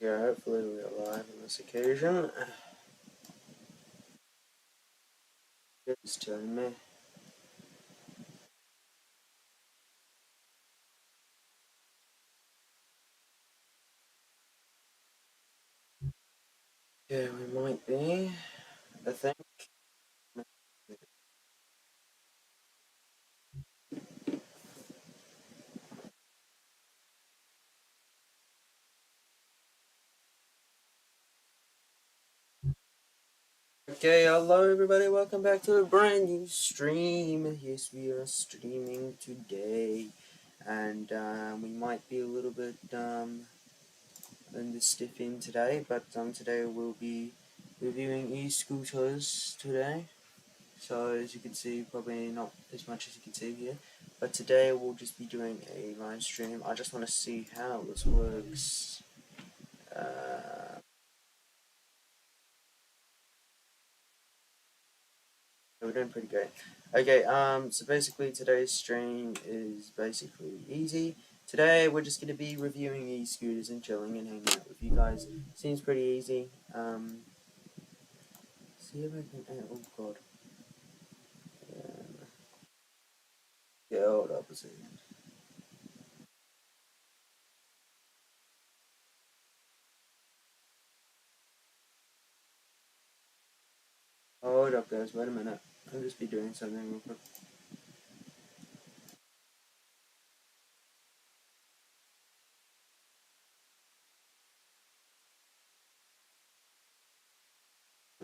go. Hopefully we're live on this occasion. It's telling me. Yeah, we might be. I think. Okay, hello everybody, welcome back to a brand new stream. Yes, we are streaming today, and we might be a little bit in the stiff in today, but today we'll be reviewing e-scooters today. So as you can see, probably not as much as you can see here, but today we'll just be doing a live stream. I just want to see how this works. We're doing pretty great. Okay, so basically today's stream is basically easy. Today we're just going to be reviewing e-scooters and chilling and hanging out with you guys. Seems pretty easy. See if I can, oh god. Yeah, hold up a second. Hold up guys, wait a minute. I'll just be doing something real quick.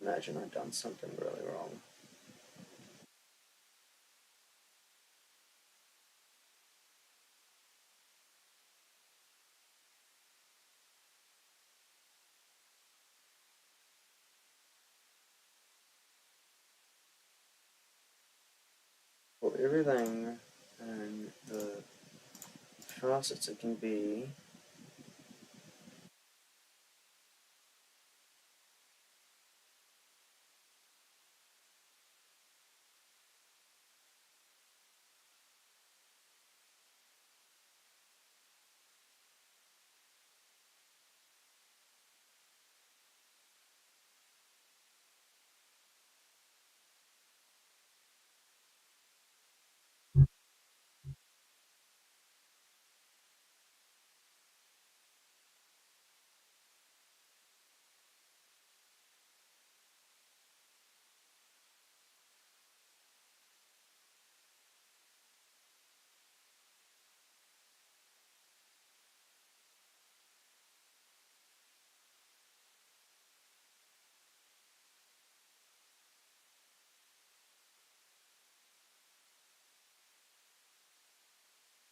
Imagine I've done something really wrong. For everything and the fastest it can be.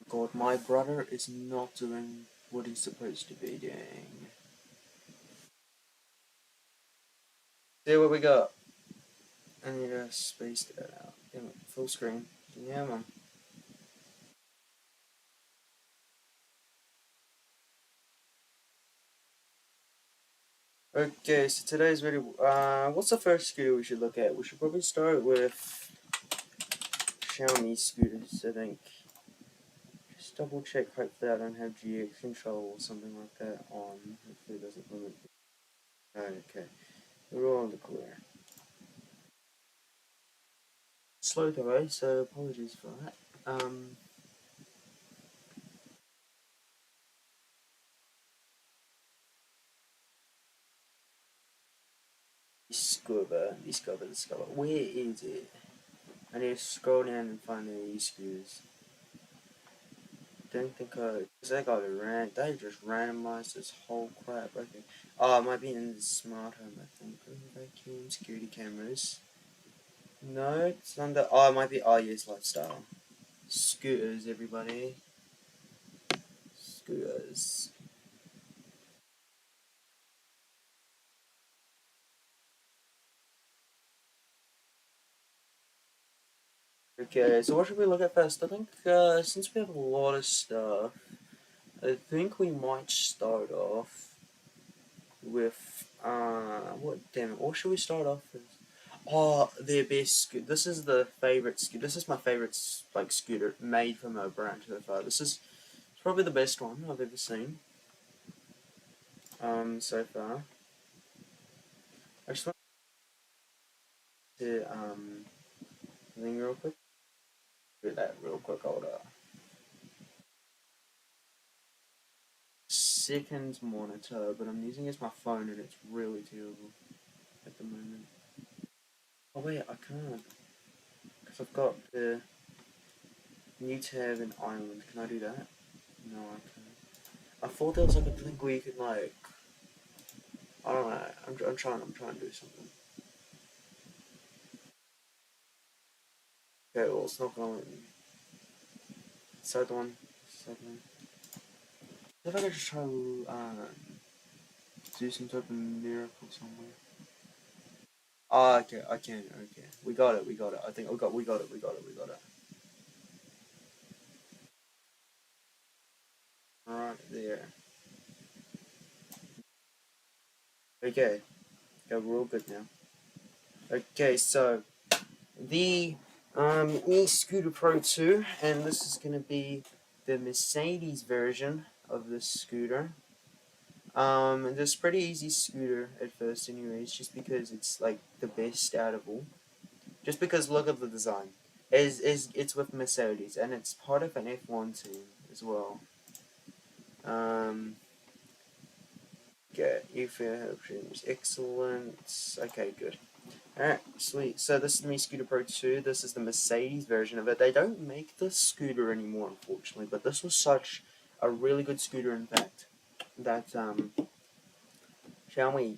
God, my brother is not doing what he's supposed to be doing. See what we got. I need to space that out. Damn it, full screen. Yeah, man. Okay, so today's video. What's the first scooter we should look at? We should probably start with Xiaomi scooters, I think. Just double check, hopefully I don't have GX control or something like that on. Hopefully it doesn't limit me. Okay, we're all in the clear. Slow today, so apologies for that. Discover. Where is it? I need to scroll down and find the e-scooters. Don't think they just randomized this whole crap. Okay. Oh, it might be in the smart home, I think. Vacuum, security cameras. No, it's under, oh, it might be, oh yes, lifestyle. Scooters, everybody. Scooters. Okay, so what should we look at first? I think, since we have a lot of stuff, I think we might start off with, what, damn it, what should we start off with? Oh, their best scooter. This is the favorite scooter. This is my favorite like scooter made from a brand so far. This is probably the best one I've ever seen. so far. I just want to thing real quick. Do that real quick. Hold up. Second monitor, but I'm using it as my phone, and it's really terrible at the moment. Oh wait, I can't because I've got the new tab in Ireland. Can I do that? No, I can't. I thought there was like a thing where you could like. I don't know. I'm trying. I'm trying to do something. Okay, well it's not going. Second one. Second one. If I could just try to do some type of miracle somewhere. Oh, okay, I can. Okay, we got it. We got it. I think we got it. We got it. We got it. Right there. Okay. Okay, we're all good now. Okay, so the e-scooter Pro 2, and this is gonna be the Mercedes version of this scooter. This pretty easy scooter at first, anyways, just because it's like the best out of all. Just because look at the design. Is it's with Mercedes and it's part of an F1 team as well. Um, okay, e-fair options, excellent. Okay, good. Alright, sweet. So this is the Mi Scooter Pro 2. This is the Mercedes version of it. They don't make this scooter anymore, unfortunately, but this was such a really good scooter, in fact, that Xiaomi.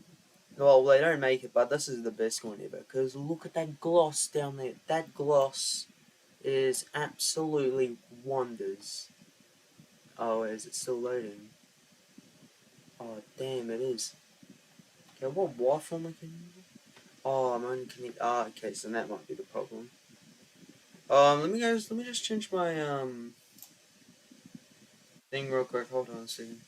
Well, they don't make it, but this is the best one ever. Because look at that gloss down there. That gloss is absolutely wonders. Oh, is it still loading? Oh, damn, it is. Okay, what Wi-Fi am I connected? Oh, I'm unconnected. Ah, okay, so that might be the problem. Let me just change my thing real quick. Hold on a second.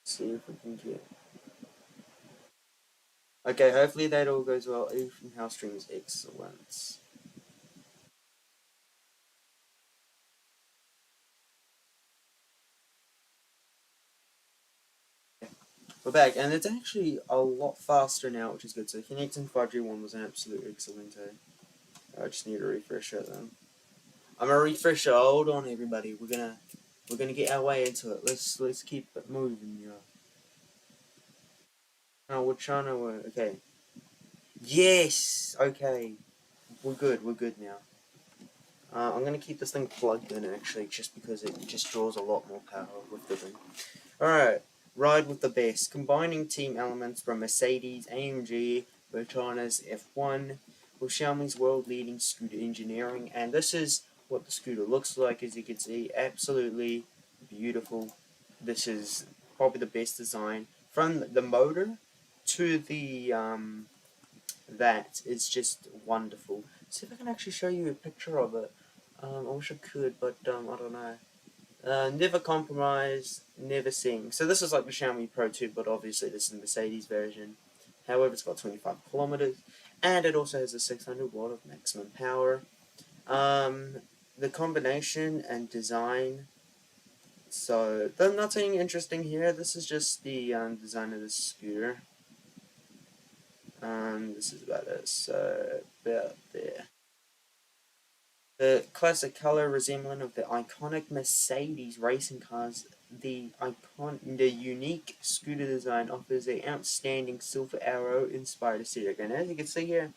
See if we can get. Okay, hopefully that all goes well. Even house stream is excellent. We're back, and it's actually a lot faster now, which is good. So connecting 5G1 was an absolute excellent day. I just need a refresher then. I'm a refresher. Hold on, everybody. We're gonna get our way into it. Let's keep it moving, yeah. Oh, we're trying to. Okay. Yes. Okay. We're good. We're good now. I'm gonna keep this thing plugged in actually, just because it just draws a lot more power with the thing. Alright, ride with the best. Combining team elements from Mercedes, AMG, Bertana's F1 with Xiaomi's world-leading scooter engineering, and this is what the scooter looks like. As you can see, absolutely beautiful. This is probably the best design from the motor to the that is just wonderful. See if I can actually show you a picture of it. I wish I could, but I don't know. Never compromise, never sing. So this is like the Xiaomi Pro 2, but obviously this is the Mercedes version. However, it's got 25 kilometers, and it also has a 600 watt of maximum power. Um, the combination and design. So there's nothing interesting here. This is just the design of the scooter. This is about it. So about there. The classic color resembling of the iconic Mercedes racing cars, the unique scooter design offers an outstanding silver arrow inspired aesthetic. And as you can see here,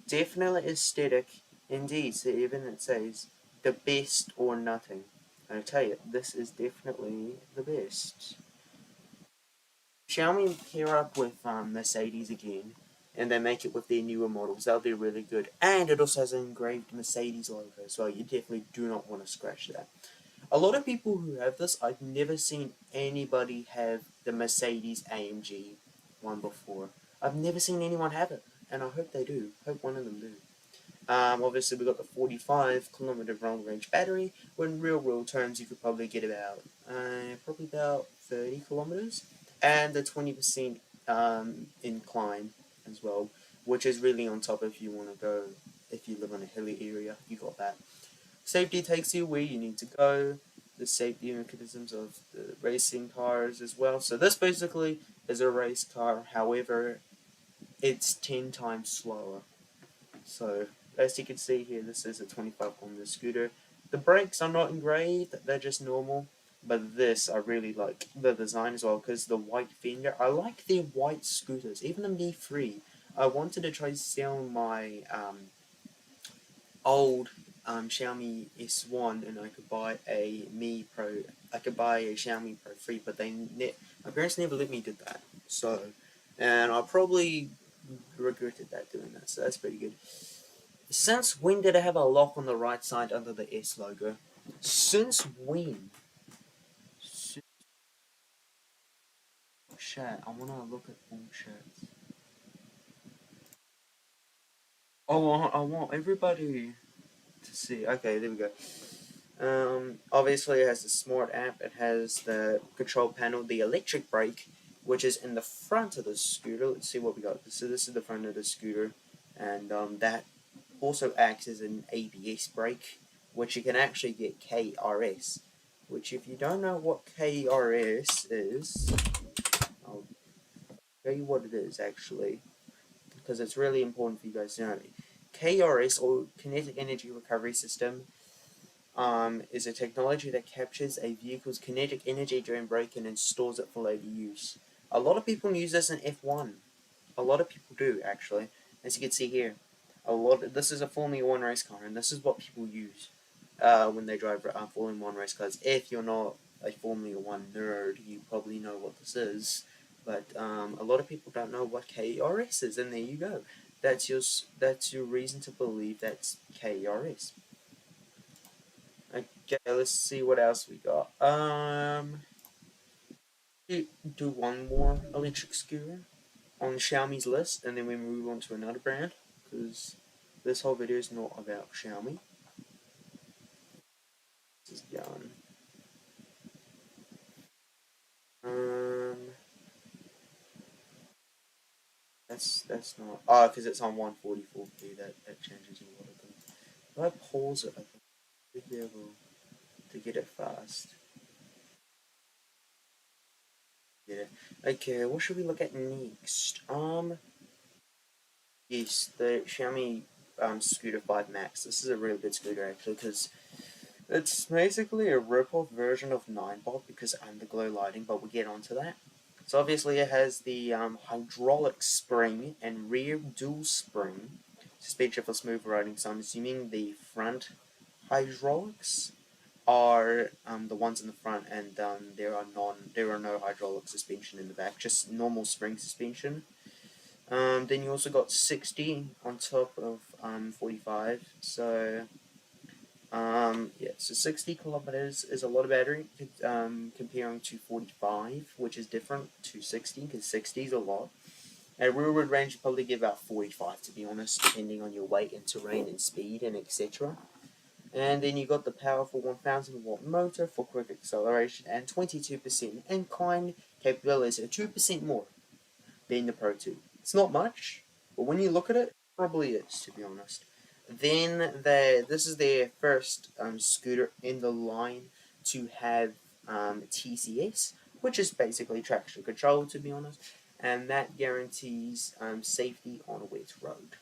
definitely aesthetic indeed. So even it says the best or nothing. And I tell you, this is definitely the best. Xiaomi pair up with Mercedes again, and they make it with their newer models. They'll be really good. And it also has an engraved Mercedes logo, so you definitely do not want to scratch that. A lot of people who have this, I've never seen anybody have the Mercedes AMG one before. I've never seen anyone have it, and I hope they do. Hope one of them do. Obviously, we got the 45 km long range battery. When in real world terms, you could probably get probably about 30 kilometers, and the 20% incline as well, which is really on top if you want to go. If you live in a hilly area, you got that. Safety takes you where you need to go. The safety mechanisms of the racing cars as well. So this basically is a race car. However, it's 10 times slower. So as you can see here, this is a 25-kilometer scooter. The brakes are not engraved; they're just normal. But this, I really like the design as well because the white fender. I like the white scooters, even the Mi 3. I wanted to try to sell my old Xiaomi S1 and I could buy a Mi Pro. I could buy a Xiaomi Pro 3, but my parents never let me do that. So, and I probably regretted that doing that. So that's pretty good. Since when did I have a lock on the right side under the S logo? Since when? Chat. I wanna look at all chats. Oh, I want everybody to see. Okay, there we go. Obviously, it has the smart app. It has the control panel, the electric brake, which is in the front of the scooter. Let's see what we got. So this is the front of the scooter, and that also acts as an ABS brake, which you can actually get KRS. Which, if you don't know what KRS is, I'll tell you what it is actually, because it's really important for you guys to know. KRS, or Kinetic Energy Recovery System, is a technology that captures a vehicle's kinetic energy during braking and stores it for later use. A lot of people use this in F1. A lot of people do, actually. As you can see here, this is a Formula One race car, and this is what people use when they drive Formula One race cars. If you're not a Formula One nerd, you probably know what this is, but a lot of people don't know what KRS is, and there you go. That's your reason to believe that's KRS. Okay, let's see what else we got. Do one more electric scooter on Xiaomi's list, and then we move on to another brand, because this whole video is not about Xiaomi. This is gone. Um, that's not. Oh, because it's on 144p. That changes a lot of things. If I pause it, I think we'll be able to get it fast. Get it. Okay, what should we look at next? Yes, the Xiaomi Scooter 5 Max. This is a really good scooter actually, because it's basically a rip-off version of Ninebot because underglow lighting, but we'll get onto that. So obviously it has the hydraulic spring and rear dual spring suspension for smooth riding. So I'm assuming the front hydraulics are the ones in the front, and there are no hydraulic suspension in the back, just normal spring suspension. Then you also got 60 on top of 45. So yeah, so 60 kilometers is a lot of battery comparing to 45, which is different to 60, because 60 is a lot. At real road range, you probably get about 45, to be honest, depending on your weight and terrain and speed and etc. And then you got the powerful 1000 watt motor for quick acceleration and 22% incline capability, so 2% more than the Pro 2. It's not much, but when you look at it, it probably is, to be honest. Then this is their first scooter in the line to have TCS, which is basically traction control, to be honest, and that guarantees safety on a wet road.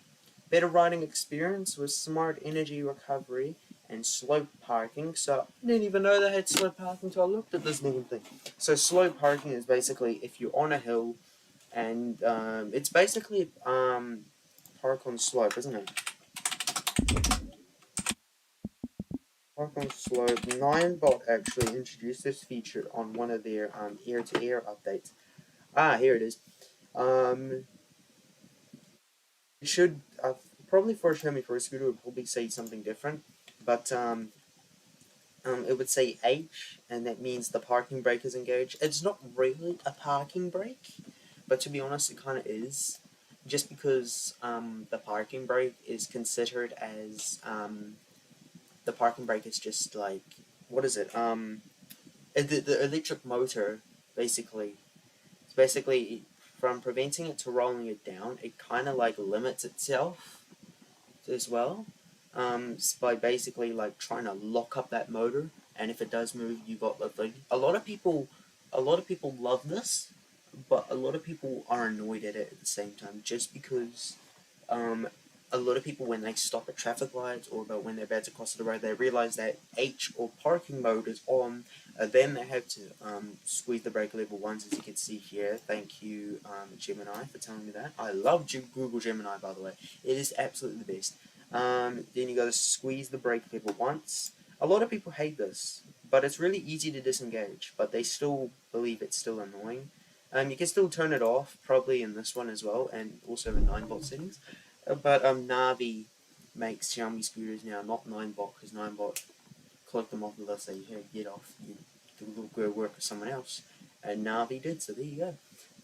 Better riding experience with smart energy recovery and slope parking. So I didn't even know they had slope parking until I looked at this damn thing. So slope parking is basically if you're on a hill and it's basically park on slope, isn't it? Park on slope. Ninebot actually introduced this feature on one of their air-to-air updates. Ah, here it is. Um, it should probably for a Xiaomi for a scooter would probably say something different, but it would say H, and that means the parking brake is engaged. It's not really a parking brake, but to be honest, it kind of is. just because the parking brake is considered as the parking brake is just like, what is it? The electric motor basically. It's basically from preventing it to rolling it down. It kind of like limits itself as well, by basically like trying to lock up that motor. And if it does move, you got like a lot of people love this, but a lot of people are annoyed at it at the same time, just because um, a lot of people, when they stop at traffic lights or when they're about to cross the road, they realize that H or parking mode is on. Then they have to squeeze the brake lever once, as you can see here. Thank you, Gemini, for telling me that. I love Google Gemini, by the way. It is absolutely the best. Then you got to squeeze the brake lever once. A lot of people hate this, but it's really easy to disengage, but they still believe it's still annoying. You can still turn it off, probably in this one as well, and also in 9-volt settings. But Navi makes Xiaomi scooters now not 9-volt, because 9-volt collect them off the list, say, here, get off, you go work with someone else. And Navi did, so there you go.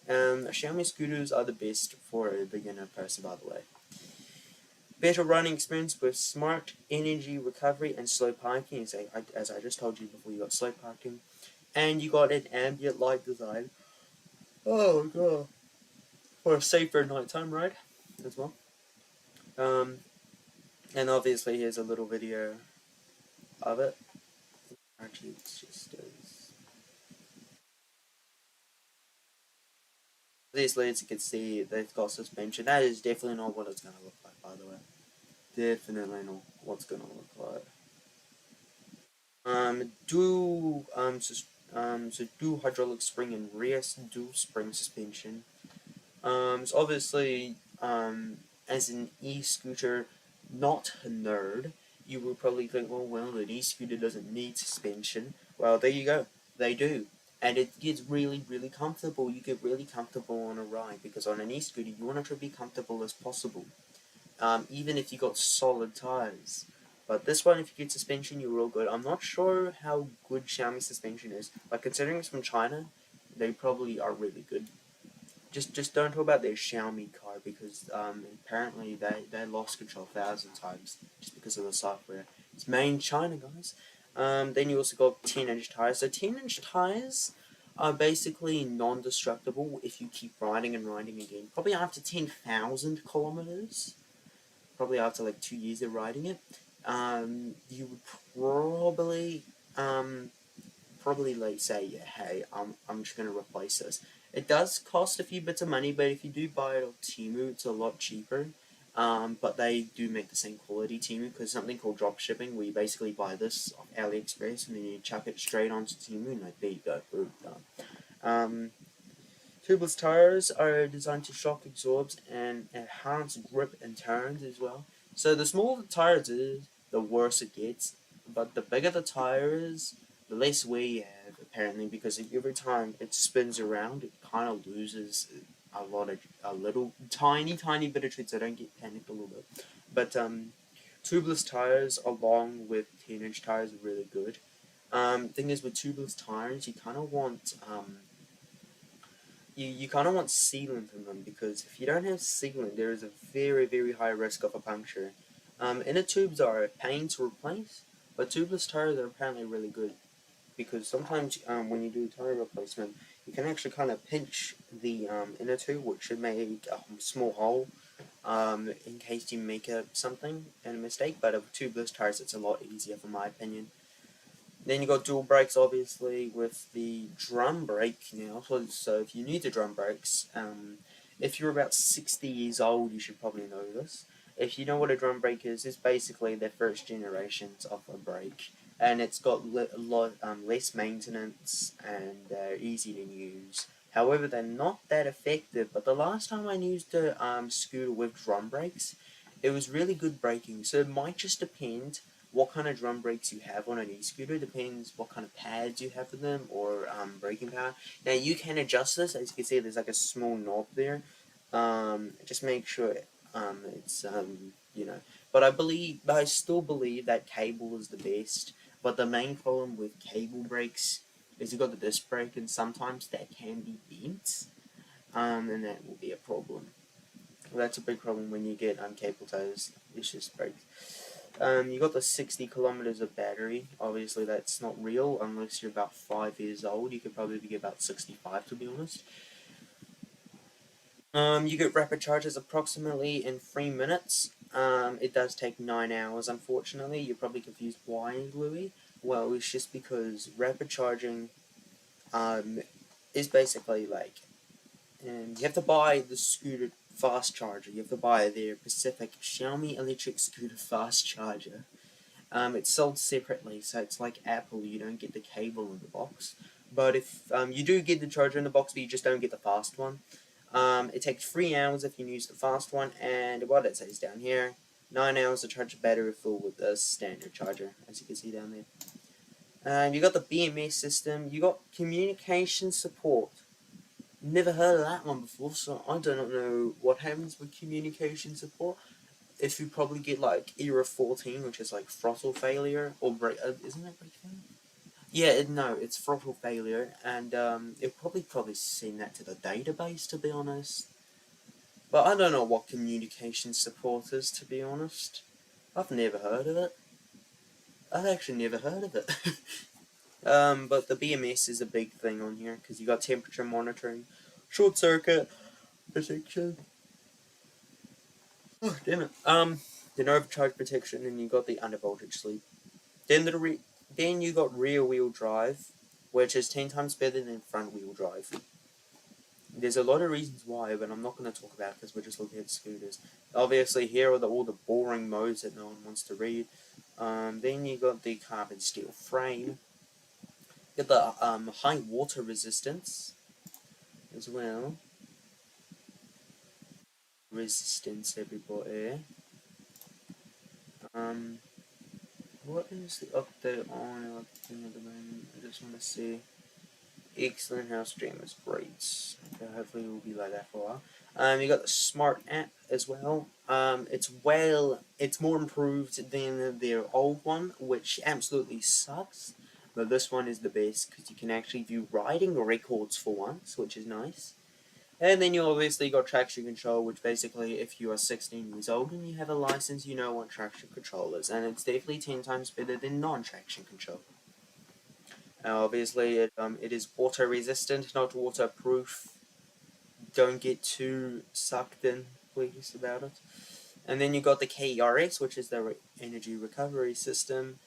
Xiaomi scooters are the best for a beginner person, by the way. Better running experience with smart energy recovery and slow parking, as I just told you before, you got slow parking. And you got an ambient light design. Oh god. For a safer nighttime ride as well. Um, and obviously here's a little video of it. Actually, it's just obviously, as you can see, they've got suspension. That is definitely not what it's gonna look like, by the way. Definitely not what's gonna look like. So dual hydraulic spring and rear dual spring suspension. So obviously, as an e-scooter, not a nerd, you would probably think, well, an e-scooter doesn't need suspension. Well, there you go. They do. And it gets really, really comfortable. You get really comfortable on a ride, because on an e-scooter, you want it to be comfortable as possible, even if you got solid tires. But this one, if you get suspension, you're real good. I'm not sure how good Xiaomi suspension is, but considering it's from China, they probably are really good. Just don't talk about their Xiaomi car, because apparently they lost control 1,000 times just because of the software. It's made in China, guys. Then you also got 10-inch tires. So 10-inch tires are basically non-destructible if you keep riding and riding again. Probably after 10,000 kilometers, probably after like 2 years of riding it, you would probably like say, yeah, hey, I'm just gonna replace this. It does cost a few bits of money, but if you do buy it on Temu, it's a lot cheaper. But they do make the same quality Temu, because something called drop shipping, where you basically buy this off AliExpress and then you chuck it straight onto Temu, and like, there you go, boom, done. Tubeless tires are designed to shock absorb and enhance grip and turns as well. So the smaller the tires is, the worse it gets. But the bigger the tire is, the less wear you have, apparently, because every time it spins around, it kind of loses a little, tiny bit of tread, so don't get panicked a little bit. But tubeless tires, along with 10-inch tires, are really good. Thing is, with tubeless tires, you kind of want sealant in them, because if you don't have sealant, there is a very, very high risk of a puncture. Inner tubes are a pain to replace, but tubeless tires are apparently really good, because sometimes when you do a tire replacement, you can actually kind of pinch the inner tube, which should make a small hole in case you make something and a mistake. But with tubeless tires, it's a lot easier, from my opinion. Then you got dual brakes, obviously, with the drum brake now. So if you need the drum brakes, if you're about 60 years old, you should probably know this. If you know what a drum brake is, it's basically the first generations of a brake, and it's got less maintenance and they're easy to use. However, they're not that effective. But the last time I used a scooter with drum brakes, it was really good braking. So it might just depend what kind of drum brakes you have on an e-scooter. Depends what kind of pads you have for them, or braking power. Now you can adjust this. As you can see, there's like a small knob there. Just make sure it's you know. But I still believe that cable is the best. But the main problem with cable brakes is you've got the disc brake, and sometimes that can be bent, and that will be a problem. That's a big problem when you get cable ties. It's just breaks. You got the 60 kilometers of battery. Obviously, that's not real unless you're about 5 years old. You could probably get about 65 to be honest. You get rapid charges approximately in 3 minutes. It does take 9 hours, unfortunately. You're probably confused why, Louie. Well, it's just because rapid charging um, is basically like, you have to buy the scooter fast charger. You have to buy their Pacific Xiaomi electric scooter fast charger. It's sold separately, so it's like Apple. You don't get the cable in the box. But if you do get the charger in the box, but you just don't get the fast one. It takes 3 hours if you use the fast one, and what it says down here, 9 hours to charge a battery full with the standard charger, as you can see down there. You got the BMS system, you got communication support. Never heard of that one before, so I do not know what happens with communication support. If you probably get like era 14, which is like throttle failure, or break, isn't that brake failure? Yeah, no, it's throttle failure, and it probably send that to the database, to be honest. But I don't know what communication support is, to be honest. I've never heard of it. I've actually never heard of it. But the BMS is a big thing on here, because you got temperature monitoring, short circuit protection. Oh, damn it. The overcharge protection, and you got the under voltage sleep. Then you got rear wheel drive, which is 10 times better than front wheel drive. There's a lot of reasons why, but I'm not going to talk about it because we're just looking at scooters. Obviously, here are all the boring modes that no one wants to read. Then you got the carbon steel frame. You got the high water resistance as well. Resistance, everybody. Um, what is the update on everything at the moment? I just want to see. Excellent, how stream is great. Okay, hopefully it will be like that for a while. You got the smart app as well. It's more improved than their old one, which absolutely sucks. But this one is the best because you can actually view riding records for once, which is nice. And then you obviously got traction control, which basically, if you are 16 years old and you have a license, you know what traction control is, and it's definitely 10 times better than non-traction control. Obviously, it is water resistant, not waterproof. Don't get too sucked in, please, about it. And then you got the KRS, which is the energy recovery system,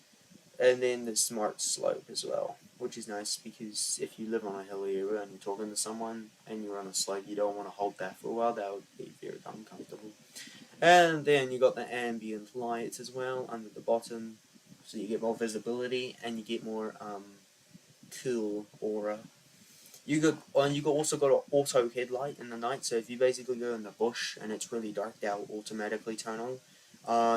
and then the smart slope as well, which is nice because if you live on a hilly area and you're talking to someone and you're on a slope, you don't want to hold that for a while. That would be very uncomfortable. And then you got the ambient lights as well under the bottom, so you get more visibility and you get more cool aura. You also got an auto headlight in the night, so if you basically go in the bush and it's really dark, they'll automatically turn on.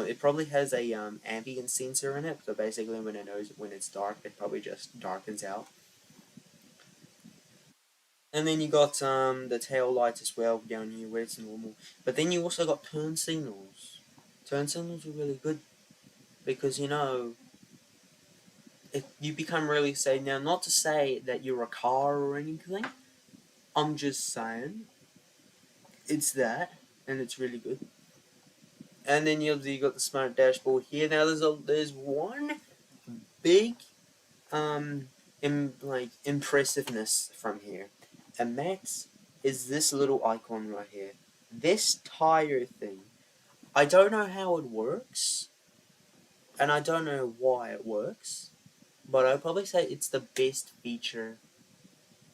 It probably has a ambient sensor in it, so basically when it knows when it's dark, it probably just darkens out. And then you got the tail lights as well down here where it's normal. But then you also got turn signals. Turn signals are really good because you become really safe. Now, not to say that you're a car or anything. I'm just saying it's that, and it's really good. And then you got the smart dashboard here. Now there's one big impressiveness from here, and that is this little icon right here. This tire thing. I don't know how it works, and I don't know why it works, but I'd probably say it's the best feature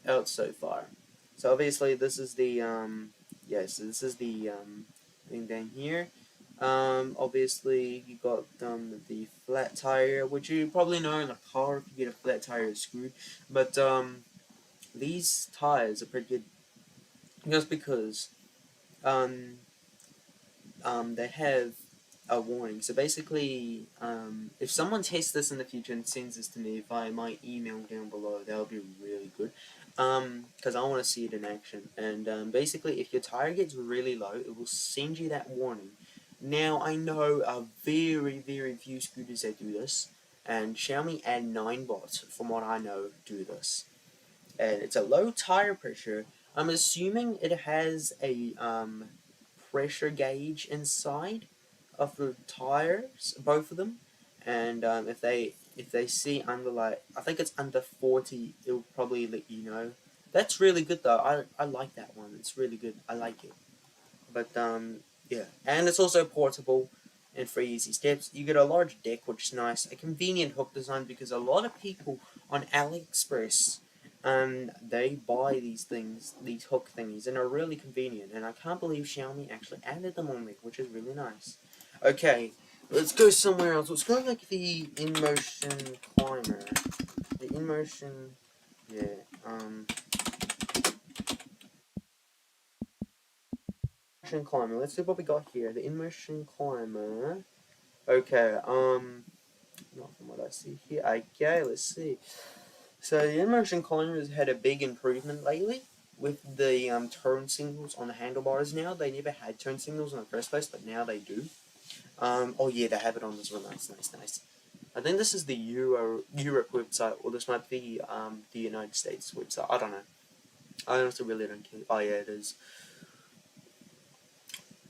out so far. So obviously this is the so this is the thing down here. Obviously you got the flat tire, which you probably know in a car if you get a flat tire it's screwed. But these tires are pretty good just because um they have a warning. So basically, if someone tests this in the future and sends this to me via my email down below, that would be really good. Because I want to see it in action. And basically, if your tire gets really low, it will send you that warning. Now, I know a very, very few scooters that do this, and Xiaomi and 9bot, from what I know, do this. And it's a low tire pressure. I'm assuming it has a pressure gauge inside of the tires, both of them, and if they see under, like, I think it's under 40, it'll probably let you know. That's really good though. I like that one. It's really good. I like it. But yeah, and it's also portable and 3 easy steps. You get a large deck, which is nice. A convenient hook design because a lot of people on AliExpress, they buy these things, these hook thingies, and are really convenient. And I can't believe Xiaomi actually added them on there, which is really nice. Okay, let's go somewhere else. Let's go like the InMotion climber. The InMotion, yeah. InMotion climber. Let's see what we got here. The InMotion climber. Okay, not from what I see here. Okay, let's see. So the InMotion climber has had a big improvement lately with the turn signals on the handlebars now. They never had turn signals in the first place, but now they do. Oh yeah, they have it on this one. Nice, nice, nice. I think this is the Europe website, or this might be the United States website. I don't know. I honestly really don't care. Oh yeah, it is.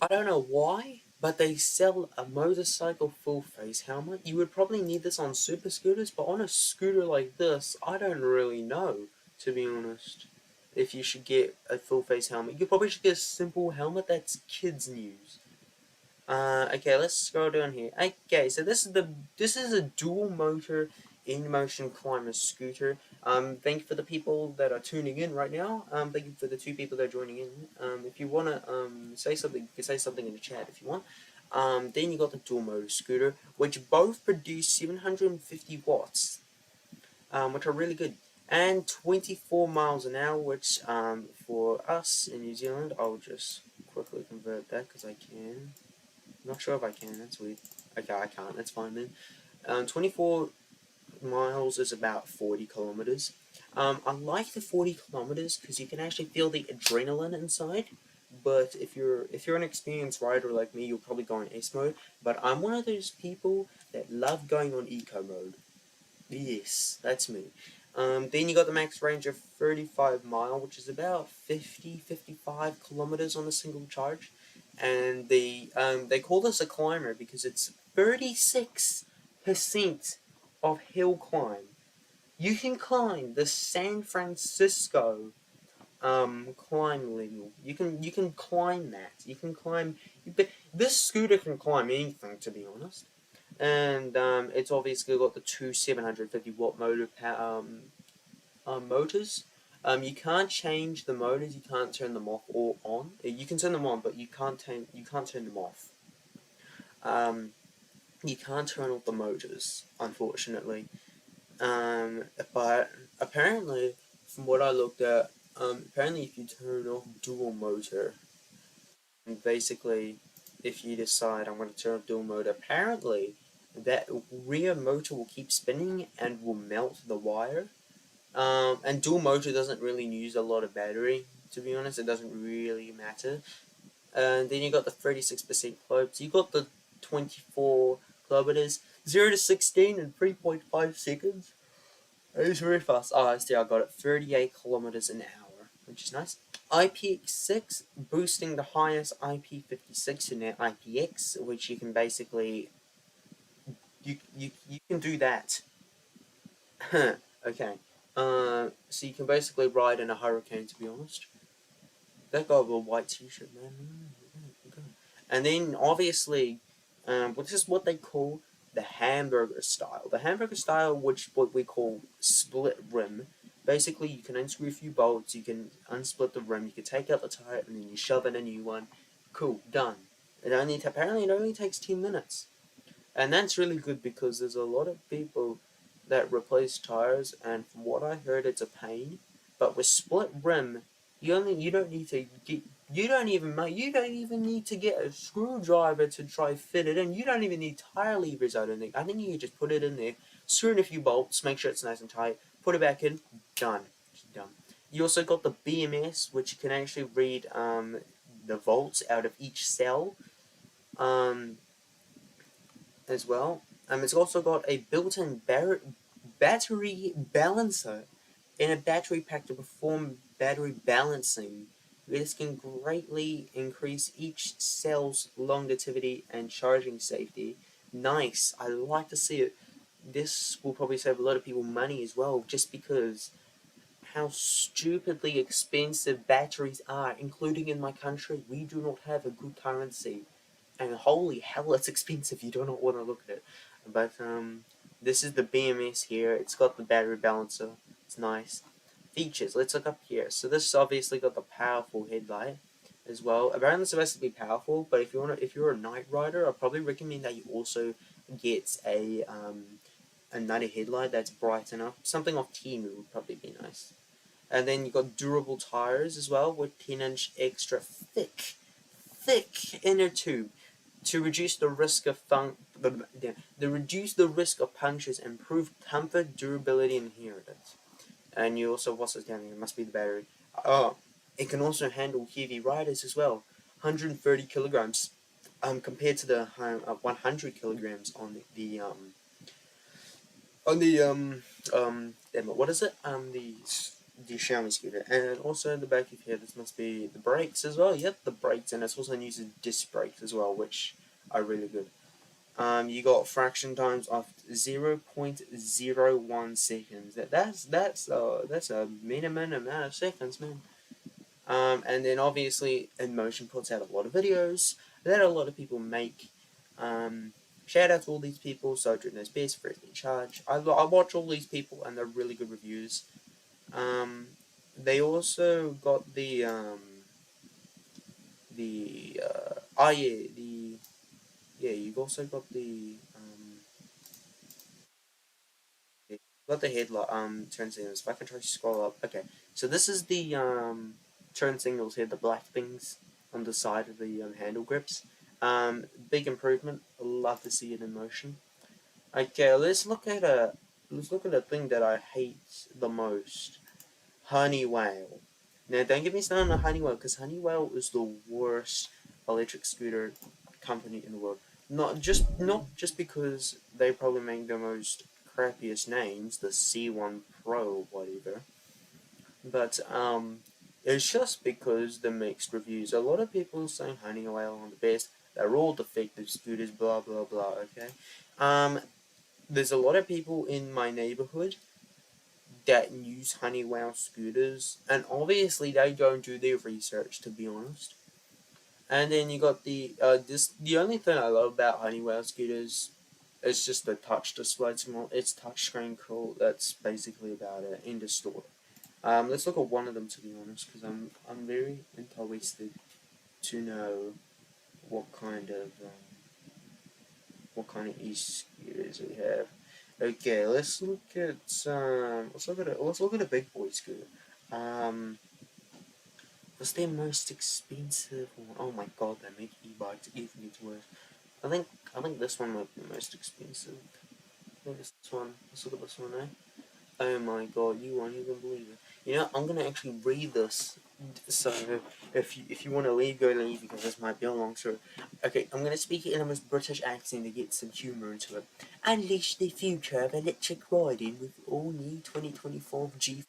I don't know why, but they sell a motorcycle full face helmet. You would probably need this on super scooters, but on a scooter like this, I don't really know, to be honest, if you should get a full face helmet. You probably should get a simple helmet that's kids' news. Okay, let's scroll down here. Okay, so this is a dual motor InMotion climber scooter. Thank you for the people that are tuning in right now. Thank you for the 2 people that are joining in. If you wanna say something, you can say something in the chat if you want. Then you got the dual motor scooter, which both produce 750 watts, which are really good, and 24 miles an hour, which for us in New Zealand, I'll just quickly convert that because I can. Not sure if I can, that's weird. Okay, I can't, that's fine then. 24 miles is about 40 kilometers. I like the 40 kilometers because you can actually feel the adrenaline inside. But if you're an experienced rider like me, you'll probably go in S mode. But I'm one of those people that love going on eco mode. Yes, that's me. Then you got the max range of 35 mile, which is about 55 kilometers on a single charge. And they call this a climber because it's 36% of hill climb. You can climb the San Francisco climb level. You can climb that. You can climb. This scooter can climb anything, to be honest. And it's obviously got the two 750 watt motors. You can't change the motors. You can't turn them off or on. You can turn them on, but you can't turn them off. Um, you can't turn off the motors, unfortunately. But apparently, from what I looked at, apparently if you turn off dual motor, and basically, if you decide I'm going to turn off dual motor, apparently that rear motor will keep spinning and will melt the wire. And dual motor doesn't really use a lot of battery, to be honest. It doesn't really matter. And then you got the 36% clubs. You got the 24 kilometers, 0 to 16 in 3.5 seconds. It's very fast. Oh, I see, I got it. 38 kilometers an hour, which is nice. IPX6 boosting the highest IP56 in their IPX, which you can basically you can do that. Okay. So you can basically ride in a hurricane. To be honest, that guy with a white T-shirt, man. And then obviously, which is what they call the hamburger style. The hamburger style, which what we call split rim. Basically, you can unscrew a few bolts, you can unsplit the rim, you can take out the tire, and then you shove in a new one. Cool, done. Apparently it only takes 10 minutes. And that's really good because there's a lot of people that replace tires, and from what I heard, it's a pain. But with split rim, you don't need to get you don't even need to get a screwdriver to try fit it in. You don't even need tire levers. I don't think. I think you can just put it in there, screw in a few bolts, make sure it's nice and tight, put it back in, done. Done. You also got the BMS, which you can actually read the volts out of each cell. Um, as well. It's also got a built-in battery balancer and a battery pack to perform battery balancing, This can greatly increase each cell's longevity and charging safety. Nice, I like to see it. This will probably save a lot of people money as well, just because how stupidly expensive batteries are, including in my country. We do not have a good currency. And holy hell, it's expensive. You do not want to look at it. But this is the BMS here. It's got the battery balancer. It's nice. Features. Let's look up here. So this obviously got the powerful headlight as well. Apparently it's supposed to be powerful, but if you're a night rider, I probably recommend that you also get a night headlight that's bright enough. Something off Temu would probably be nice. And then you got durable tires as well with 10-inch extra thick inner tube to reduce the risk of reduce the risk of punctures, improve comfort, durability, and inheritance. And you also, what's this down here? It must be the battery. Oh, it can also handle heavy riders as well. 130 kilograms, compared to the 100 kilograms what is it? The Xiaomi scooter. And also in the back of here, this must be the brakes as well. Yep, the brakes, and it's also uses disc brakes as well, which are really good. You got fraction times of 0.01 seconds. That's a minimum amount of seconds, man. And then obviously, InMotion puts out a lot of videos that a lot of people make. Shout out to all these people. Sojourn knows best, Freshly Charge. I watch all these people, and they're really good reviews. They also got you've also got the headlight turn signals. If I can try to scroll up, okay. So this is the turn signals here, the black things on the side of the handle grips. Big improvement. Love to see it in motion. Okay, let's look at a thing that I hate the most. Honeywell. Now, don't get me started on Honeywell, because Honeywell is the worst electric scooter company in the world. Not just because they probably make the most crappiest names, the C1 Pro, whatever, but it's just because the mixed reviews. A lot of people saying Honeywell are the best. They're all defective scooters, blah blah blah. Okay, there's a lot of people in my neighborhood that use Honeywell scooters, and obviously they don't do their research, to be honest. And then you got the only thing I love about Honeywell scooters is just the touch display. It's touchscreen cool. That's basically about it. In the store. Let's look at one of them, to be honest, because I'm very interested to know what kind of e-scooters we have. Okay, let's look at a big boy scooter. What's their most expensive one? Oh my god, they make e-bikes even gets worse. I think this one might be the most expensive. I think it's this one. Let's look at this one, eh? Oh my god, you won't even believe it. You know, I'm gonna actually read this. So if you want to leave, go leave, because this might be a long story. Okay, I'm gonna speak it in a most British accent to get some humour into it. Unleash the future of electric riding with all new 2024 G.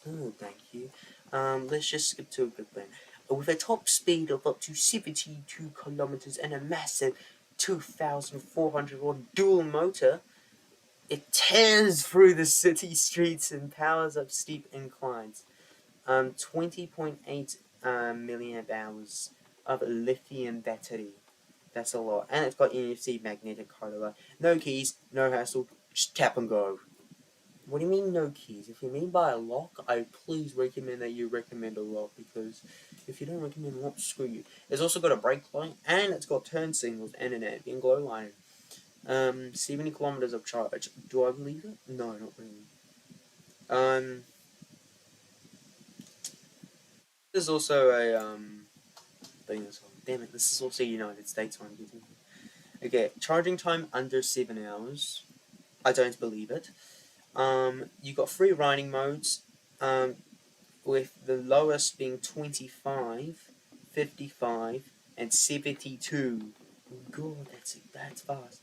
Oh, thank you. Let's just skip to a good thing. With a top speed of up to 72 kilometers and a massive 2,400 watt dual motor, it tears through the city streets and powers up steep inclines. 20.8 milliamp hours of lithium battery. That's a lot. And it's got NFC magnetic card alert. No keys, no hassle, just tap and go. What do you mean no keys? If you mean by a lock, I please recommend that you recommend a lock, because if you don't recommend a lock, screw you. It's also got a brake light, and it's got turn signals and an ambient glow line. 70 kilometers of charge. Do I believe it? No, not really. There's also a thing as well. Damn it, this is also United States one. Okay, charging time under 7 hours. I don't believe it. You got 3 riding modes. With the lowest being 25, 55, and 72. God, that's fast.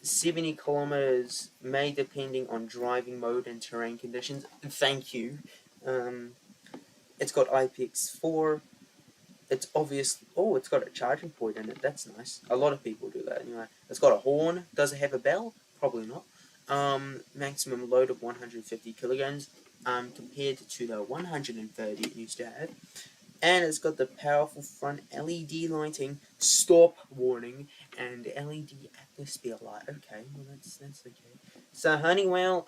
70 kilometers may depending on driving mode and terrain conditions. Thank you. It's got IPX4, It's obvious. Oh, it's got a charging port in it. That's nice. A lot of people do that anyway. It's got a horn. Does it have a bell? Probably not. Maximum load of 150 kilograms. Compared to the 130 it used to have. And it's got the powerful front LED lighting, stop warning, and LED atmosphere light. Okay, well that's okay. So Honeywell,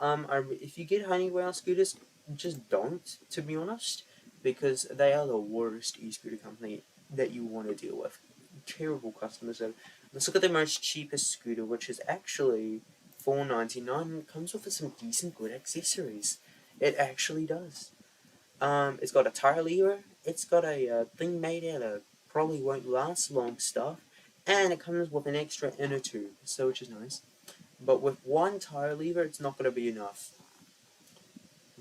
if you get Honeywell scooters, just don't, to be honest, because they are the worst e-scooter company that you want to deal with. Terrible customer service. Let's look at the most cheapest scooter, which is actually $4.99. It comes with some decent good accessories. It actually does. It's got a tire lever. It's got a thing made out of probably won't last long stuff, and it comes with an extra inner tube, so which is nice. But with one tire lever, it's not going to be enough.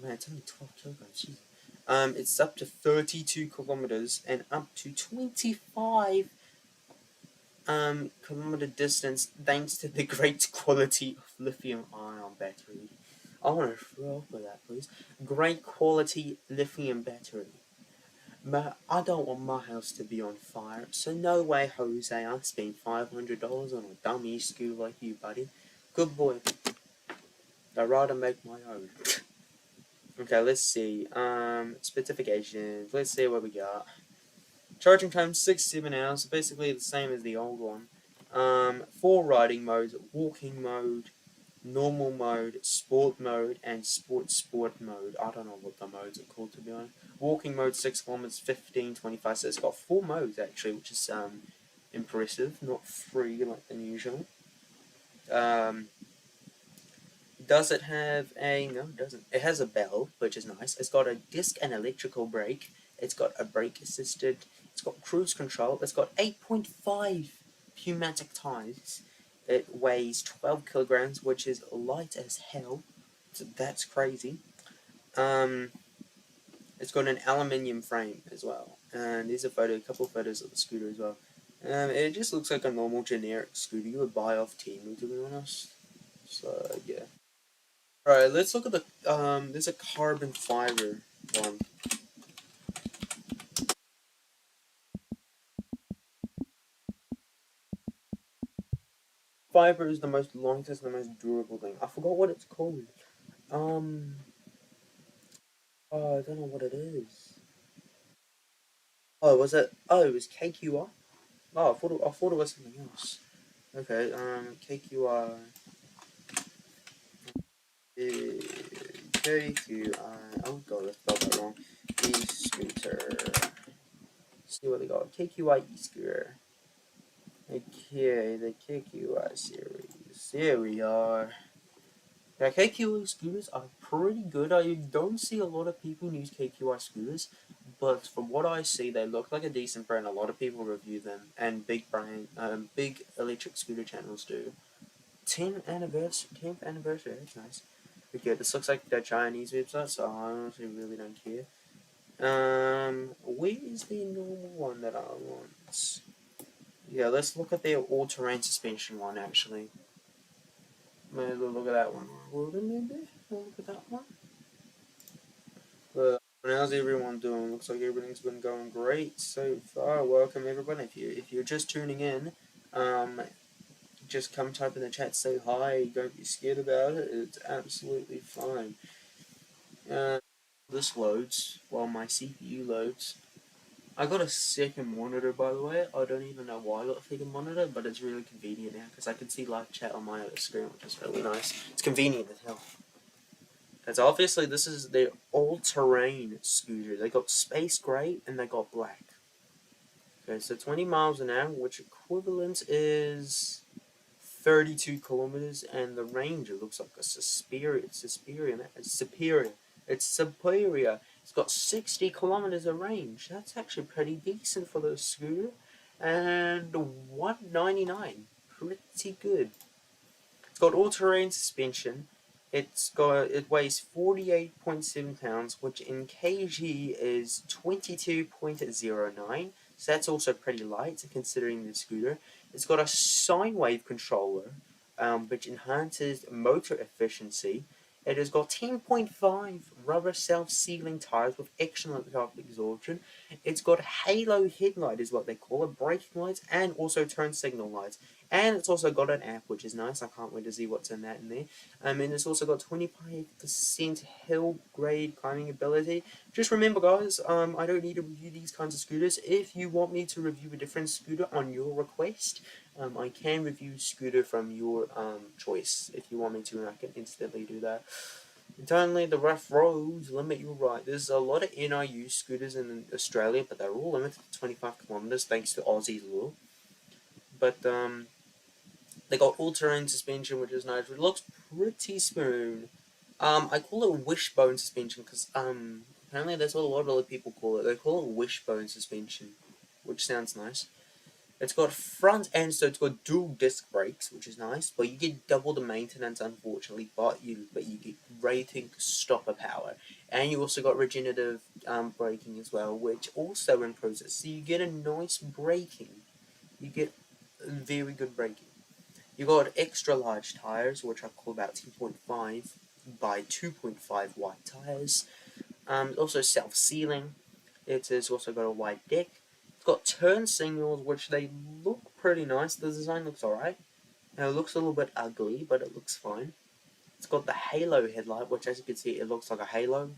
Man, it's only 12 kilograms. Jesus. It's up to 32 kilometers and up to 25 kilometer distance thanks to the great quality of lithium-ion battery. I want to throw up with that, please. Great quality lithium battery. But I don't want my house to be on fire, so no way, Jose, I spent $500 on a dummy scooter like you, buddy. Good boy. I'd rather make my own. Okay, let's see. Specifications. Let's see what we got. Charging time 6-7 hours, basically the same as the old one. 4 riding modes: walking mode, normal mode, sport mode, and sport mode. I don't know what the modes are called, to be honest. Walking mode 6 kilometers, 15, 25. So it's got 4 modes actually, which is impressive. Not 3 like the usual. Does it have a... No, it doesn't. It has a bell, which is nice. It's got a disc and electrical brake. It's got a brake assisted. It's got cruise control. It's got 8.5 pneumatic tires. It weighs 12 kilograms, which is light as hell. So that's crazy. It's got an aluminium frame as well. And there's a couple of photos of the scooter as well. It just looks like a normal generic scooter you would buy off Temu, to be honest. So yeah. Alright, let's look at the, there's a carbon fiber one. Fiber is the most longest and the most durable thing. I forgot what it's called. Um, oh, I don't know what it is. Oh, was it? Oh, it was KQR? Oh, I thought it was something else. Okay, KQR. KQR. Oh god, I spelled that wrong. E-scooter. See what they got. KQI e-scooter. Okay, the KQI series. Here we are. Now, KQI scooters are pretty good. I don't see a lot of people use KQI scooters, but from what I see, they look like a decent brand. A lot of people review them, and big electric scooter channels do. 10th anniversary. That's nice. Okay, this looks like the Chinese website, so I honestly really don't care. Where is the normal one that I want? Yeah, let's look at their all-terrain suspension one, actually. Maybe we'll look at that one. Maybe we'll look at that one. But how's everyone doing? Looks like everything's been going great so far. Welcome everyone. If you're just tuning in, just come type in the chat, say hi. Don't be scared about it. It's absolutely fine. This loads while my CPU loads. I got a second monitor, by the way. I don't even know why I got a second monitor, but it's really convenient now because I can see live chat on my other screen, which is really nice. It's convenient as hell. Because obviously this is their all-terrain scooter. They got space gray and they got black. Okay, so 20 miles an hour, which equivalent is 32 kilometers, and the range, it looks like a superior. It's superior. It's got 60 kilometers of range. That's actually pretty decent for the scooter. And $199. Pretty good. It's got all-terrain suspension. It weighs 48.7 pounds, which in kg is 22.09. So that's also pretty light considering the scooter. It's got a sine wave controller, which enhances motor efficiency. It has got 10.5 rubber self-sealing tires with excellent torque absorption. It's got halo headlight is what they call it, braking lights, and also turn signal lights. And it's also got an app, which is nice. I can't wait to see what's in that in there. And it's also got 25% hill grade climbing ability. Just remember, guys, I don't need to review these kinds of scooters. If you want me to review a different scooter on your request, I can review scooter from your choice. If you want me to, and I can instantly do that. Internally, the rough roads limit you right. There's a lot of NIU scooters in Australia, but they're all limited to 25 kilometers thanks to Aussie's law. But they got all-terrain suspension, which is nice. It looks pretty smooth. I call it wishbone suspension because apparently that's what a lot of other people call it. They call it wishbone suspension, which sounds nice. It's got front end, so it's got dual disc brakes, which is nice, but you get double the maintenance, unfortunately. But you get rating stopper power, and you also got regenerative braking as well, which also improves it. So you get a nice braking. You get very good braking. You got extra large tires, which I call about 2.5 by 2.5 wide tires. Also self-sealing. It has also got a wide deck. It's got turn signals, which they look pretty nice. The design looks alright. Now, it looks a little bit ugly, but it looks fine. It's got the halo headlight, which as you can see, it looks like a halo.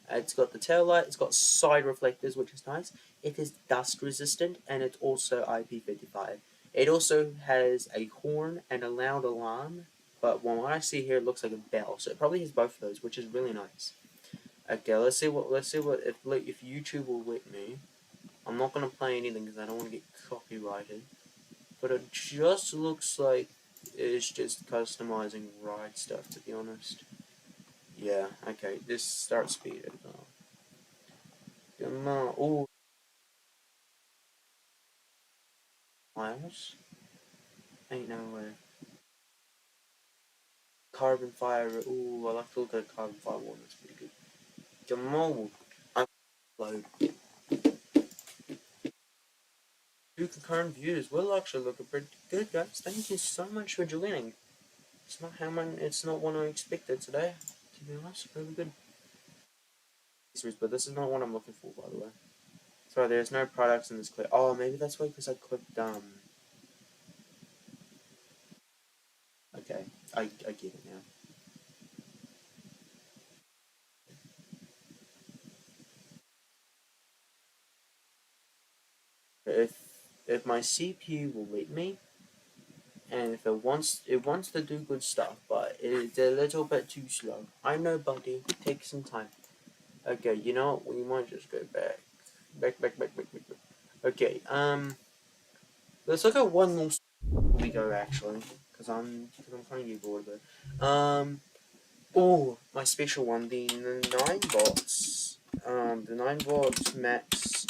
It's got the tail light. It's got side reflectors, which is nice. It is dust resistant, and it's also IP55. It also has a horn and a loud alarm, but what I see here, it looks like a bell. So it probably has both of those, which is really nice. Okay, let's see what if YouTube will let me. I'm not gonna play anything because I don't want to get copyrighted. But it just looks like it's just customizing ride stuff, to be honest. Yeah, okay, this start speed. Come on. Ooh, miles? Ain't no way. Carbon fiber. Ooh, I like to look at a carbon fiber one. That's pretty good. Come on. I'm load. Two concurrent views will actually look pretty good, guys. Thank you so much for joining. It's not what I expected today. To be honest, really good. But this is not what I'm looking for, by the way. Sorry, there's no products in this clip. Oh, maybe that's why, because I clicked Okay, I get it now. If my CPU will let me, and if it wants to do good stuff, but it's a little bit too slow. I know, buddy. Take some time. Okay, you know what? We might just go back. Back. Okay, let's look at one more we go actually, because I'm trying to get bored of it. Oh, my special one, the 9 volts, the 9 volts max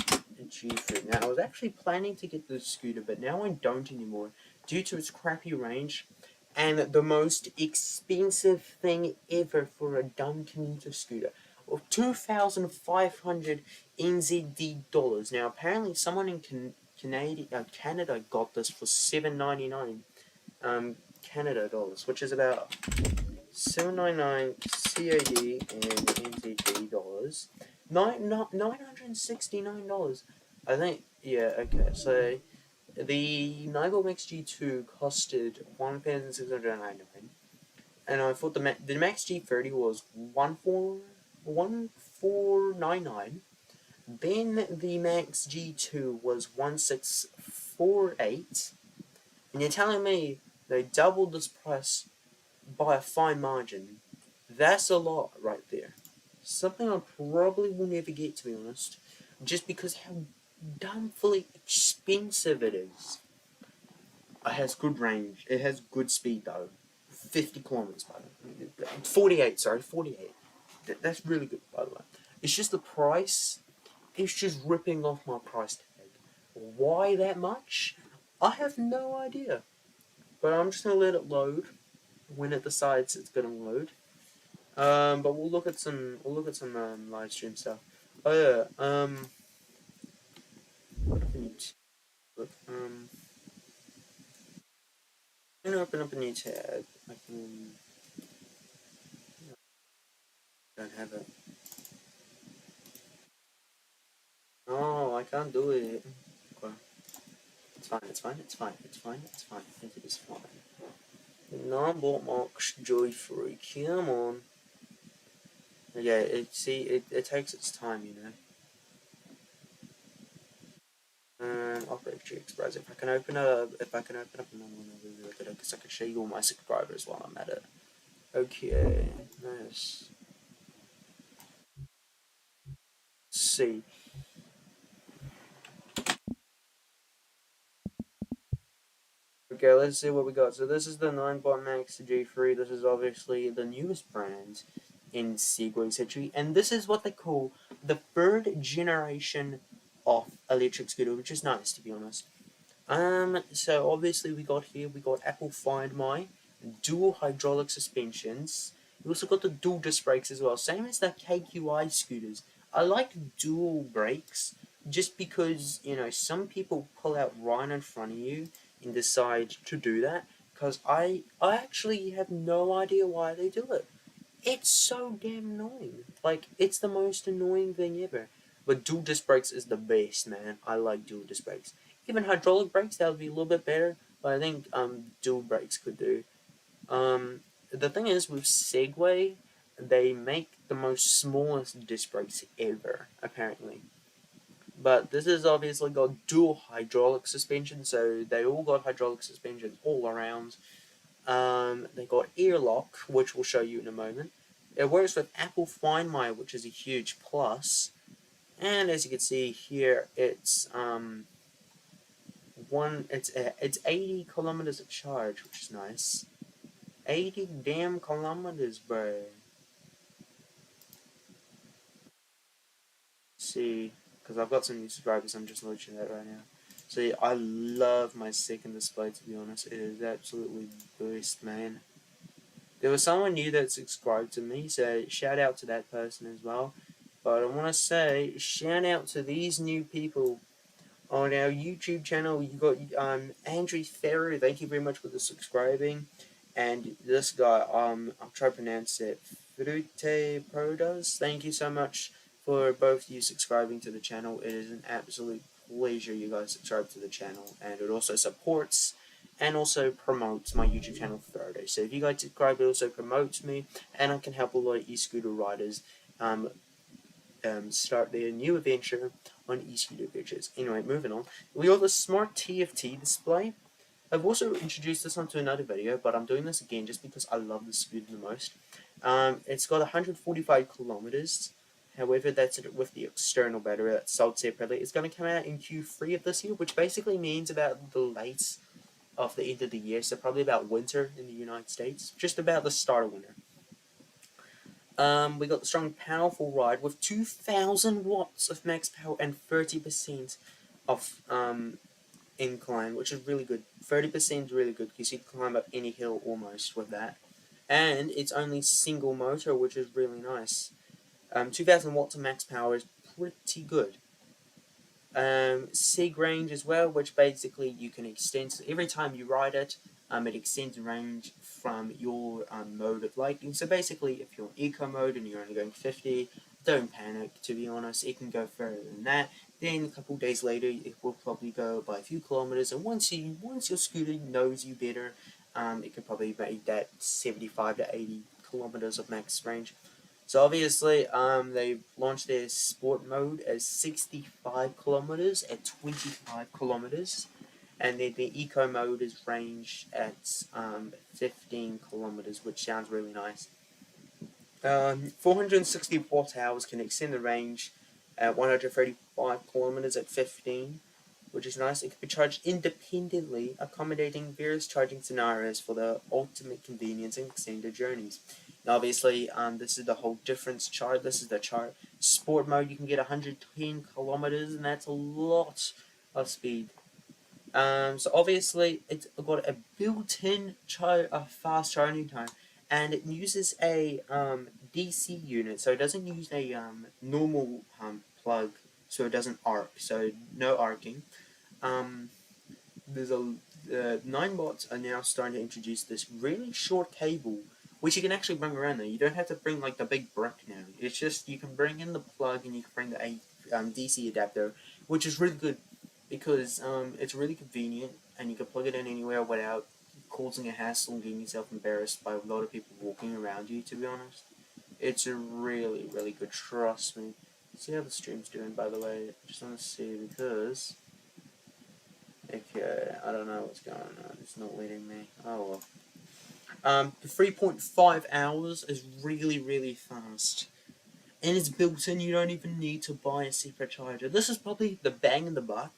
G3. Now I was actually planning to get this scooter, but now I don't anymore due to its crappy range and the most expensive thing ever for a dumb commuter scooter of 2,500 NZD dollars. Now apparently someone in Canada got this for $7.99 Canada dollars, which is about $7.99 CAD and NZD dollars. $969. I think, yeah, okay, so the Nigel Max G2 costed 1,699, and I thought the Max G30 was 1499. Then the Max G2 was 1648, and you're telling me they doubled this price by a fine margin. That's a lot right there. Something I probably will never get, to be honest, just because how dumbly expensive it is. It has good range. It has good speed though. 50 kilometers by the way. 48, sorry, 48. That's really good, by the way. It's just the price. It's just ripping off my price tag. Why that much? I have no idea. But I'm just gonna let it load when it decides it's gonna load. But we'll look at some live stream stuff. Oh yeah. What if I need to look? I'm gonna open up a new tab. I can. don't have it. Oh, I can't do it. Okay. It's fine, it's fine, it's fine, it's fine, it's fine. It is fine. Number marks joy free. Come on. Yeah, it takes its time, you know. Operator Express. If I can open up another one, I'll really look at it because I can show you all my subscribers while I'm at it. Okay, nice. Let's see. Okay, let's see what we got. So this is the 9-bot Max G3. This is obviously the newest brand in Segway's history, and this is what they call the third generation of electric scooter, which is nice to be honest. So obviously we got Apple Find My, dual hydraulic suspensions. We also got the dual disc brakes as well, same as the KQI scooters. I like dual brakes just because some people pull out right in front of you and decide to do that. Because I actually have no idea why they do it. It's so damn annoying. Like, it's the most annoying thing ever. But dual disc brakes is the best, man. I like dual disc brakes. Even hydraulic brakes, that would be a little bit better. But I think dual brakes could do. The thing is, with Segway, they make the most smallest disc brakes ever, apparently. But this has obviously got dual hydraulic suspension, so they all got hydraulic suspension all around. They got Earlock, which we'll show you in a moment. It works with Apple Find My, which is a huge plus. And as you can see here, it's 80 kilometers of charge, which is nice. 80 damn kilometers, bro. See, because I've got some new subscribers, I'm just launching that right now. See, I love my second display, to be honest. It is absolutely best, man. There was someone new that subscribed to me, so shout out to that person as well. But I want to say, shout out to these new people on our YouTube channel. You got Andrew Ferrer, thank you very much for the subscribing. And this guy, I'll try to pronounce it, Frute Prodas, thank you so much for both you subscribing to the channel. It is an absolute pleasure you guys subscribe to the channel, and it also supports and also promotes my YouTube channel further. So if you guys subscribe, it also promotes me, and I can help a lot of e-scooter riders start their new adventure on e-scooter bridges. Anyway, moving on. We got the smart TFT display. I've also introduced this onto another video, but I'm doing this again just because I love the scooter the most. It's got 145 kilometers. However, that's with the external battery that's sold separately. It's going to come out in Q3 of this year, which basically means about the late of the end of the year, so probably about winter in the United States, just about the start of winter. We got the strong, powerful ride with 2,000 watts of max power and 30% of incline, which is really good. 30% is really good because you can climb up any hill almost with that. And it's only single motor, which is really nice. 2,000 watts of max power is pretty good. Sig range as well, which basically you can extend. So every time you ride it, it extends range from your mode of lighting. So basically, if you're in eco mode and you're only going 50, don't panic. To be honest, it can go further than that. Then a couple days later, it will probably go by a few kilometers. And once your scooter knows you better, it can probably make that 75 to 80 kilometers of max range. So obviously, they launched their sport mode as 65 kilometers at 25 kilometers, and then the eco mode is ranged at 15 kilometers, which sounds really nice. 460 watt hours can extend the range at 135 kilometers at 15, which is nice. It can be charged independently, accommodating various charging scenarios for the ultimate convenience and extended journeys. Now, obviously, this is the whole difference chart. This is the chart. Sport mode, you can get 110 kilometers, and that's a lot of speed. So obviously, it's got a built-in fast charging time, and it uses a DC unit, so it doesn't use a normal plug, so it doesn't arc. So no arcing. There's 9 bots are now starting to introduce this really short cable, which you can actually bring around there. You don't have to bring like the big brick now. It's just you can bring in the plug and you can bring the DC adapter, which is really good because it's really convenient and you can plug it in anywhere without causing a hassle and getting yourself embarrassed by a lot of people walking around you. To be honest, it's a really good. Trust me. See how the stream's doing, by the way. I just want to see because. Okay, I don't know what's going on. It's not letting me. Oh well. 3.5 hours is really fast. And it's built in, you don't even need to buy a separate charger. This is probably the bang in the buck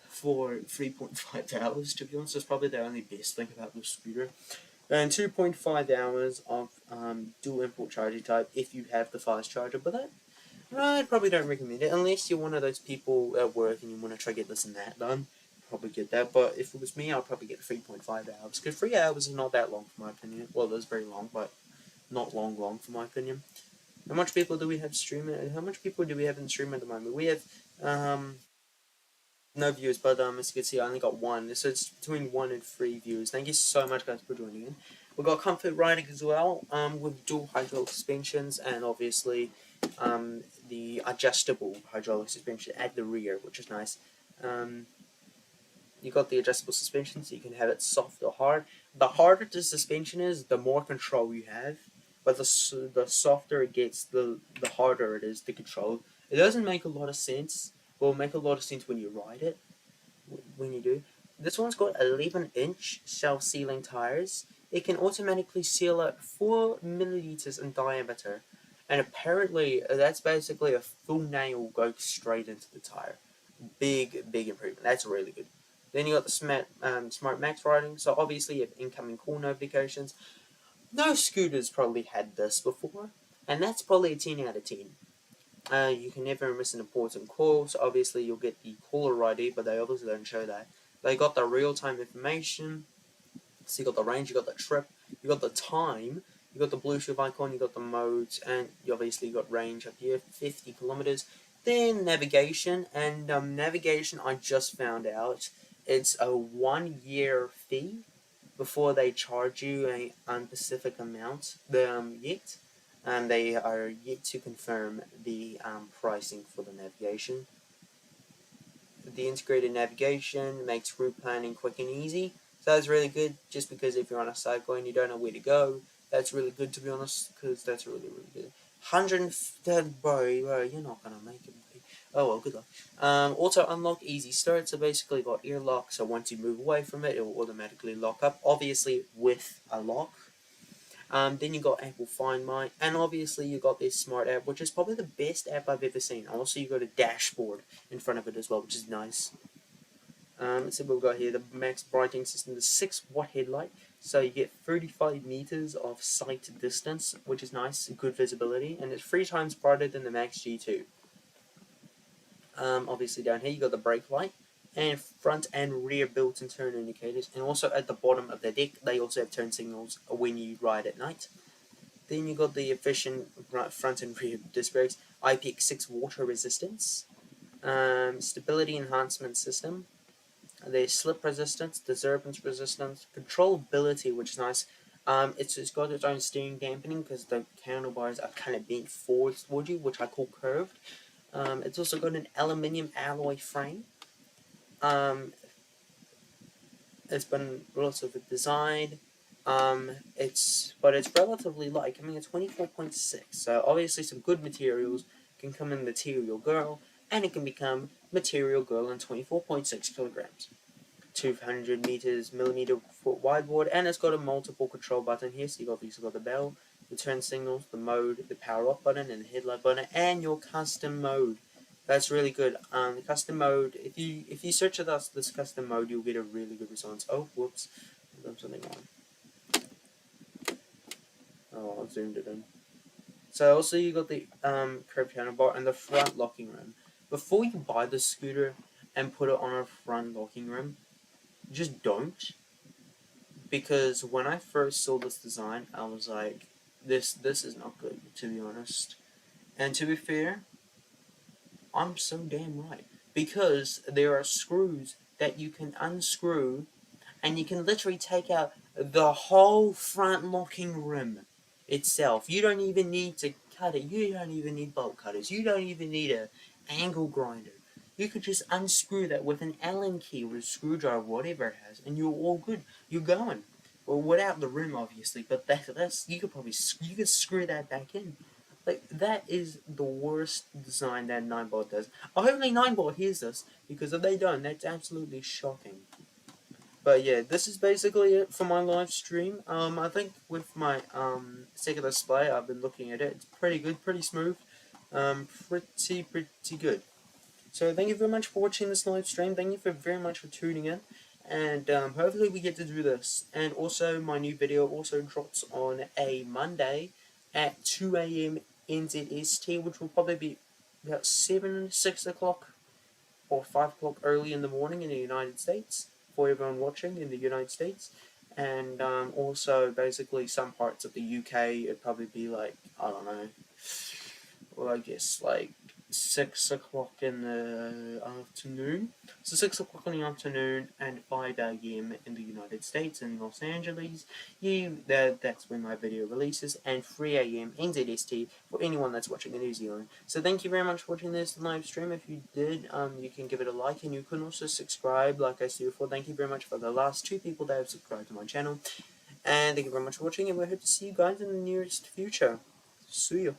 for 3.5 hours, to be honest. That's probably the only best thing about this scooter. And 2.5 hours of dual import charging type if you have the fast charger, but that I probably don't recommend it unless you're one of those people at work and you want to try to get this and that done. Probably get that, but if it was me, I'd probably get 3.5 hours because 3 hours is not that long for my opinion. Well, it is very long, but not long for my opinion. How much people do we have streaming? How much people do we have in stream at the moment? We have no views, but as you can see, I only got one. So it's between 1 and 3 views. Thank you so much, guys, for joining in. We got comfort riding as well, with dual hydraulic suspensions and obviously the adjustable hydraulic suspension at the rear, which is nice. You got the adjustable suspension, so you can have it soft or hard. The harder the suspension is, the more control you have. But the softer it gets, the harder it is to control. It doesn't make a lot of sense. Well, it'll make a lot of sense when you ride it. When you do. This one's got 11-inch self-sealing tires. It can automatically seal up 4 milliliters in diameter. And apparently, that's basically a full nail goes straight into the tire. Big improvement. That's really good. Then you got the Smart Max riding. So obviously you have incoming call notifications. No scooters probably had this before, and that's probably a 10 out of 10. You can never miss an important call, so obviously you'll get the caller ID, but they obviously don't show that. They got the real-time information, so you got the range, you got the trip, you got the time, you got the Bluetooth icon, you got the modes, and you obviously got range up here, 50 kilometers. Then navigation, and navigation I just found out, it's a 1-year fee before they charge you a unspecific amount yet. They are yet to confirm the pricing for the navigation. The integrated navigation makes route planning quick and easy. So that's really good, just because if you're on a cycle and you don't know where to go, that's really good, to be honest, because that's really good. 130, bro, you're not going to make it, buddy. Oh well, good luck. Auto unlock, easy start, so basically got ear lock, so once you move away from it, it will automatically lock up, obviously with a lock. Then you got Apple Find My, and obviously you got this smart app, which is probably the best app I've ever seen. Also, you got a dashboard in front of it as well, which is nice. So we've got here the max brightening system, the 6-watt headlight, so you get 35 meters of sight distance, which is nice, good visibility, and it's 3 times brighter than the Max G2. Obviously down here you got the brake light, and front and rear built-in turn indicators, and also at the bottom of the deck they also have turn signals when you ride at night. Then you got the efficient front and rear disc brakes, IPX6 water resistance, stability enhancement system, the slip resistance, disturbance resistance, controllability, which is nice. It's got its own steering dampening because the handlebars are kind of bent forward towards you, which I call curved. It's also got an aluminium alloy frame. It's been relatively designed. It's relatively light, coming at 24.6. So obviously some good materials can come in Material Girl, and it can become Material Girl in 24.6 kilograms. 200 millimeter foot wide board, and it's got a multiple control button here. So you obviously got the bell, the turn signals, the mode, the power off button, and the headlight button, and your custom mode. That's really good. The custom mode, if you search at this custom mode, you'll get a really good response. Oh, whoops, I've done something wrong. Oh, I zoomed it in. So also you got the curved handlebar and the front locking rim. Before you buy the scooter and put it on a front locking rim, just don't. Because when I first saw this design, I was like, this is not good, to be honest. And to be fair, I'm so damn right. Because there are screws that you can unscrew and you can literally take out the whole front locking rim itself. You don't even need to cut it. You don't even need bolt cutters. You don't even need a angle grinder. You could just unscrew that with an Allen key or a screwdriver, whatever it has, and you're all good. You're going. Well, without the rim, obviously, but that's you could probably screw that back in. Like, that is the worst design that Ninebot does. Hopefully Ninebot hears this, because if they don't, that's absolutely shocking. But yeah, this is basically it for my live stream. I think with my second display, I've been looking at it. It's pretty good, pretty smooth, pretty good. So thank you very much for watching this live stream. Thank you very much for tuning in, and hopefully we get to do this. And also, my new video also drops on a Monday at 2 a.m. NZST, which will probably be about 6 o'clock or 5 o'clock early in the morning in the United States, for everyone watching in the United States. And also, basically, some parts of the UK, it'd probably be like, I don't know, well, I guess like 6 o'clock in the afternoon. So 6 o'clock in the afternoon and 5 a.m. in the United States and Los Angeles. That's when my video releases, and 3 a.m. NZST for anyone that's watching in New Zealand. So thank you very much for watching this live stream. If you did, you can give it a like, and you can also subscribe, like I said before. Thank you very much for the last 2 people that have subscribed to my channel. And thank you very much for watching, and we hope to see you guys in the nearest future. See you.